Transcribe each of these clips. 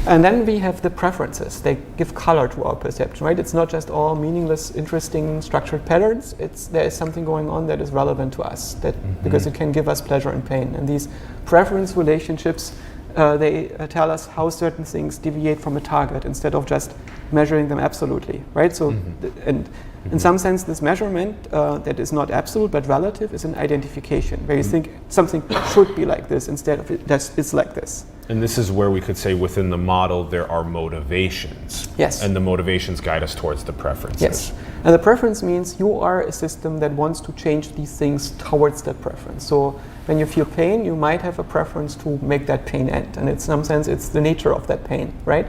And then we have the preferences. They give color to our perception, right? It's not just all meaningless, interesting, structured patterns. There is something going on that is relevant to us, because it can give us pleasure and pain. And these preference relationships, they tell us how certain things deviate from a target instead of just measuring them absolutely, right? So, in some sense, this measurement that is not absolute but relative is an identification, where you think something should be like this instead of it's like this. And this is where we could say within the model there are motivations. Yes. And the motivations guide us towards the preferences. Yes. And the preference means you are a system that wants to change these things towards that preference. So when you feel pain, you might have a preference to make that pain end. And in some sense, it's the nature of that pain, right?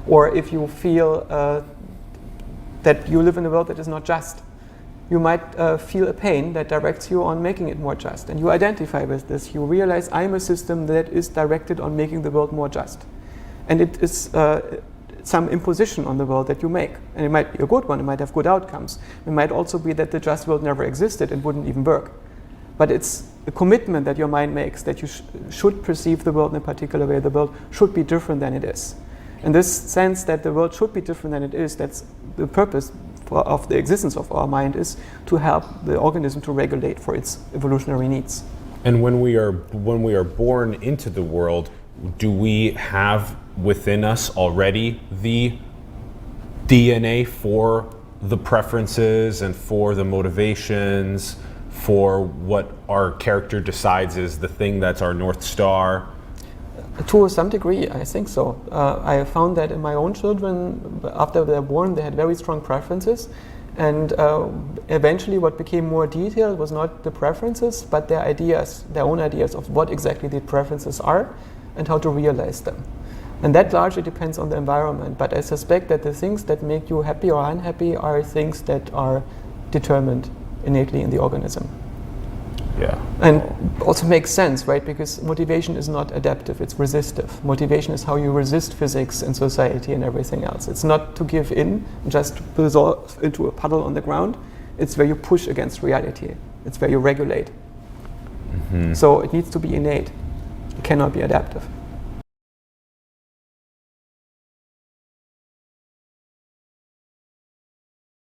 Or if you feel that you live in a world that is not just, you might feel a pain that directs you on making it more just. And you identify with this. You realize I'm a system that is directed on making the world more just. And it is some imposition on the world that you make. And it might be a good one. It might have good outcomes. It might also be that the just world never existed and wouldn't even work. But it's a commitment that your mind makes that you should perceive the world in a particular way. The world should be different than it is. In this sense that the world should be different than it is, that's the purpose of the existence of our mind, is to help the organism to regulate for its evolutionary needs. And when we are born into the world, do we have within us already the DNA for the preferences and for the motivations, for what our character decides is the thing that's our North Star? To some degree, I think so. I found that in my own children, after they're born, they had very strong preferences. And eventually what became more detailed was not the preferences, but their ideas, their own ideas of what exactly the preferences are and how to realize them. And that largely depends on the environment. But I suspect that the things that make you happy or unhappy are things that are determined innately in the organism. Yeah. And also makes sense, right? Because motivation is not adaptive, it's resistive. Motivation is how you resist physics and society and everything else. It's not to give in, just resolve into a puddle on the ground. It's where you push against reality. It's where you regulate. So it needs to be innate. It cannot be adaptive.